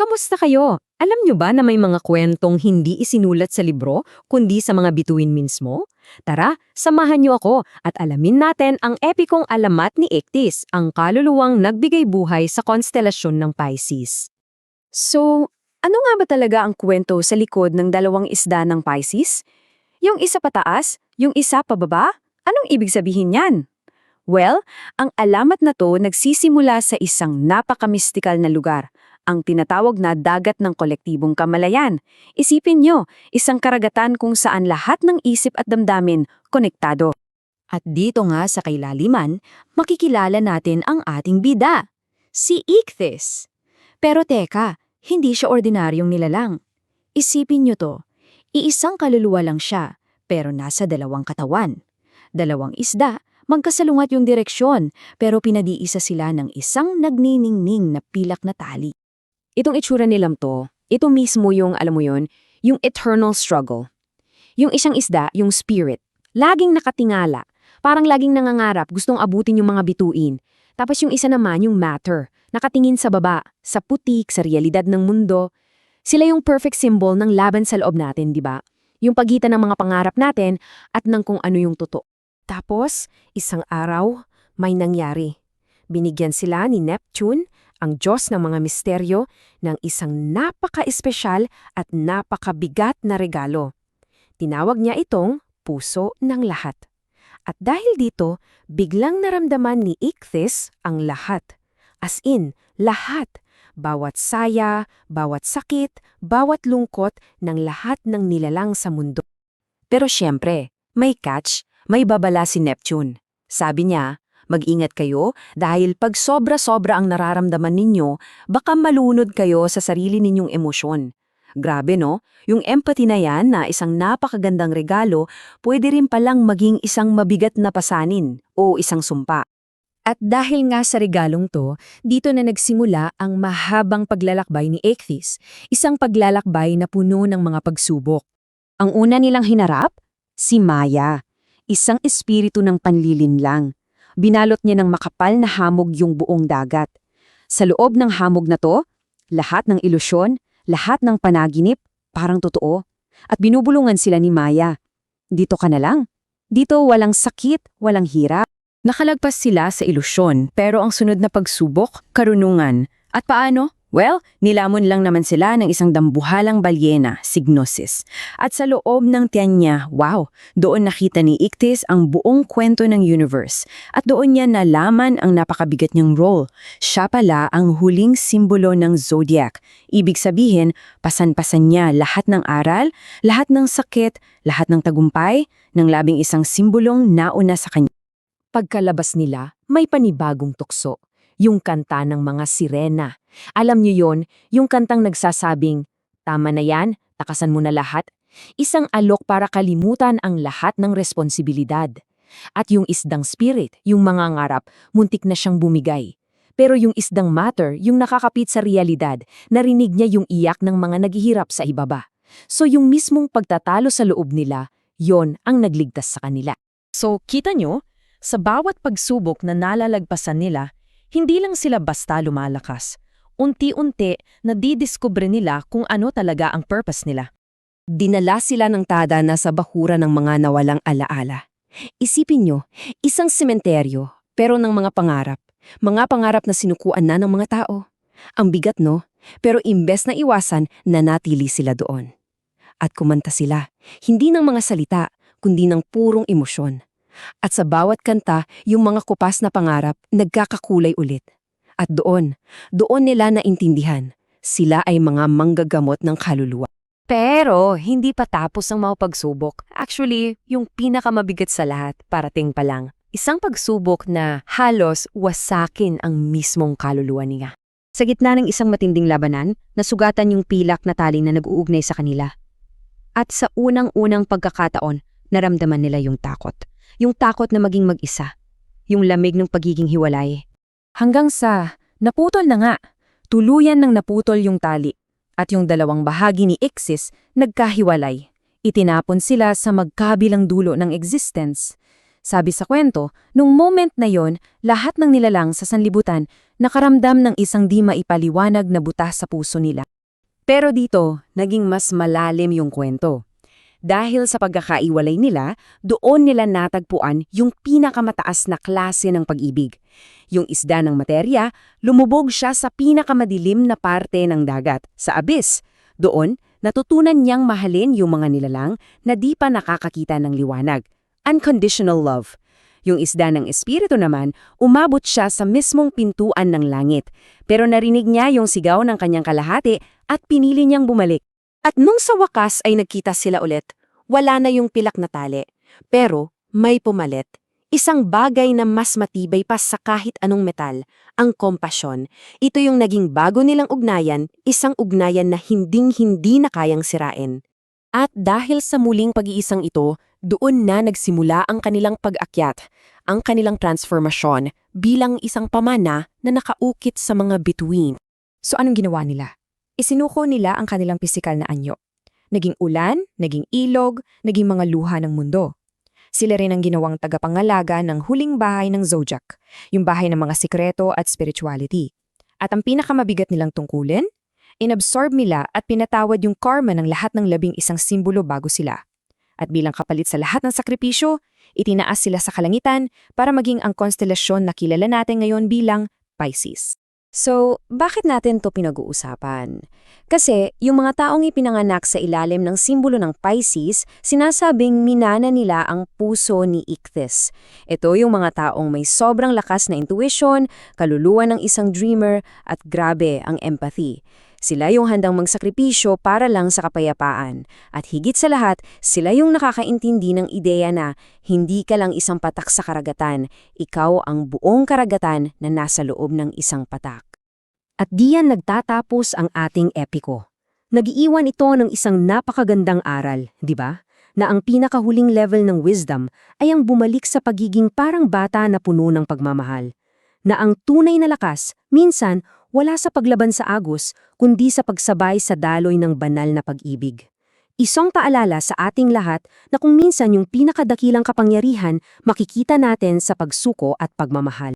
kamusta kayo? Alam nyo ba na may mga kwentong hindi isinulat sa libro, kundi sa mga bituin mismo? Tara, samahan nyo ako at alamin natin ang epikong alamat ni Ichthys, ang kaluluwang nagbigay buhay sa konstelasyon ng Pisces. So, ano nga ba talaga ang kwento sa likod ng dalawang isda ng Pisces? Yung isa pataas, yung isa pababa? Anong ibig sabihin yan? Well, ang alamat na to nagsisimula sa isang napaka-mystical na lugar, ang tinatawag na dagat ng kolektibong kamalayan. Isipin nyo, isang karagatan kung saan lahat ng isip at damdamin konektado. At dito nga sa kailaliman, makikilala natin ang ating bida, si Ichthys. Pero teka, hindi siya ordinaryong nilalang. Isipin nyo to, iisang kaluluwa lang siya, pero nasa dalawang katawan. Dalawang isda, magkasalungat yung direksyon, pero pinadiisa sila ng isang nagniningning na pilak na tali. Itong itsura nilang to, ito mismo yung, alam mo yun, yung eternal struggle. Yung isang isda, yung spirit, laging nakatingala, parang laging nangangarap, gustong abutin yung mga bituin. Tapos yung isa naman, yung matter, nakatingin sa baba, sa putik, sa realidad ng mundo. Sila yung perfect symbol ng laban sa loob natin, di ba? Yung pagitan ng mga pangarap natin at ng kung ano yung totoo. Tapos, isang araw, may nangyari. Binigyan sila ni Neptune, ang Diyos ng mga misteryo, ng isang napaka-espesyal at napakabigat na regalo. Tinawag niya itong puso ng lahat. At dahil dito, biglang naramdaman ni Ichthys ang lahat. As in, lahat. Bawat saya, bawat sakit, bawat lungkot ng lahat ng nilalang sa mundo. Pero siyempre, may catch, may babala si Neptune. Sabi niya, mag-ingat kayo dahil pag sobra-sobra ang nararamdaman ninyo, baka malunod kayo sa sarili ninyong emosyon. Grabe no? Yung empathy na yan na isang napakagandang regalo, pwede rin palang maging isang mabigat na pasanin o isang sumpa. At dahil nga sa regalong to, dito na nagsimula ang mahabang paglalakbay ni Ichthys, isang paglalakbay na puno ng mga pagsubok. Ang una nilang hinarap, si Maya, isang espiritu ng panlilinlang. Binalot niya ng makapal na hamog yung buong dagat. Sa loob ng hamog na to, lahat ng ilusyon, lahat ng panaginip, parang totoo. At binubulungan sila ni Maya. Dito ka na lang. Dito walang sakit, walang hirap. Nakalagpas sila sa ilusyon, pero ang sunod na pagsubok, karunungan. At paano? Well, nilamon lang naman sila ng isang dambuhalang balyena, si Gnosis. At sa loob ng tiyan niya, wow, doon nakita ni Ichthys ang buong kwento ng universe. At doon niya nalaman ang napakabigat niyang role. Siya pala ang huling simbolo ng zodiac. Ibig sabihin, pasan-pasan niya lahat ng aral, lahat ng sakit, lahat ng tagumpay, ng labing isang simbolong nauna sa kanya. Pagkalabas nila, may panibagong tukso. Yung kanta ng mga sirena. Alam niyo yon, yung kantang nagsasabing, tama na yan, takasan mo na lahat. Isang alok para kalimutan ang lahat ng responsibilidad. At yung isdang spirit, yung mga ngarap, muntik na siyang bumigay. Pero yung isdang matter, yung nakakapit sa realidad, narinig niya yung iyak ng mga naghihirap sa ibaba. So yung mismong pagtatalo sa loob nila, yon ang nagligtas sa kanila. So kita nyo, sa bawat pagsubok na nalalagpasan nila, hindi lang sila basta lumalakas. Unti-unti, nadidiskubre nila kung ano talaga ang purpose nila. Dinala sila ng tada na sa bahura ng mga nawalang alaala. Isipin nyo, isang sementeryo, pero ng mga pangarap. Mga pangarap na sinukuan na ng mga tao. Ang bigat no, pero imbes na iwasan, nanatili sila doon. At kumanta sila, hindi ng mga salita, kundi ng purong emosyon. At sa bawat kanta, yung mga kupas na pangarap, nagkakakulay ulit. At doon nila naintindihan, sila ay mga manggagamot ng kaluluwa. Pero, hindi pa tapos ang mga pagsubok. Actually, yung pinakamabigat sa lahat, parating pa lang. Isang pagsubok na halos wasakin ang mismong kaluluwa niya. Sa gitna ng isang matinding labanan, nasugatan yung pilak na tali na nag-uugnay sa kanila. At sa unang-unang pagkakataon, naramdaman nila yung takot. Yung takot na maging mag-isa. Yung lamig ng pagiging hiwalay. Hanggang sa, naputol na nga. Tuluyan nang naputol yung tali. At yung dalawang bahagi ni Ichthys nagkahiwalay. Itinapon sila sa magkabilang dulo ng existence. Sabi sa kwento, nung moment na yon, lahat ng nilalang sa sanlibutan nakaramdam ng isang di maipaliwanag na butas sa puso nila. Pero dito, naging mas malalim yung kwento. Dahil sa pagkakaiwalay nila, doon nila natagpuan yung pinakamataas na klase ng pag-ibig. Yung isda ng materya, lumubog siya sa pinakamadilim na parte ng dagat, sa abyss. Doon, natutunan niyang mahalin yung mga nilalang na di pa nakakakita ng liwanag. Unconditional love. Yung isda ng espiritu naman, umabot siya sa mismong pintuan ng langit. Pero narinig niya yung sigaw ng kanyang kalahati at pinili niyang bumalik. At nung sa wakas ay nagkita sila ulit, wala na yung pilak na tali. Pero may pumalit. Isang bagay na mas matibay pa sa kahit anong metal, ang kompasyon. Ito yung naging bago nilang ugnayan, isang ugnayan na hinding-hindi na kayang sirain. At dahil sa muling pag-iisang ito, doon na nagsimula ang kanilang pag-akyat, ang kanilang transformasyon bilang isang pamana na nakaukit sa mga bituin. So anong ginawa nila? Isinuko nila ang kanilang pisikal na anyo. Naging ulan, naging ilog, naging mga luha ng mundo. Sila rin ang ginawang tagapangalaga ng huling bahay ng Zodiac, yung bahay ng mga sikreto at spirituality. At ang pinakamabigat nilang tungkulin? Inabsorb nila at pinatawad yung karma ng lahat ng 11 simbolo bago sila. At bilang kapalit sa lahat ng sakripisyo, itinaas sila sa kalangitan para maging ang konstelasyon na kilala natin ngayon bilang Pisces. So, bakit natin to pinag-uusapan? Kasi, yung mga taong ipinanganak sa ilalim ng simbolo ng Pisces, sinasabing minana nila ang puso ni Ichthys. Ito yung mga taong may sobrang lakas na intuition, kaluluwa ng isang dreamer, at grabe ang empathy. Sila yung handang magsakripisyo para lang sa kapayapaan. At higit sa lahat, sila yung nakakaintindi ng ideya na hindi ka lang isang patak sa karagatan, ikaw ang buong karagatan na nasa loob ng isang patak. At diyan nagtatapos ang ating epiko. Nag-iiwan ito ng isang napakagandang aral, di ba? Na ang pinakahuling level ng wisdom ay ang bumalik sa pagiging parang bata na puno ng pagmamahal. Na ang tunay na lakas, minsan, wala sa paglaban sa agos, kundi sa pagsabay sa daloy ng banal na pag-ibig. Isang paalala sa ating lahat na kung minsan yung pinakadakilang kapangyarihan makikita natin sa pagsuko at pagmamahal.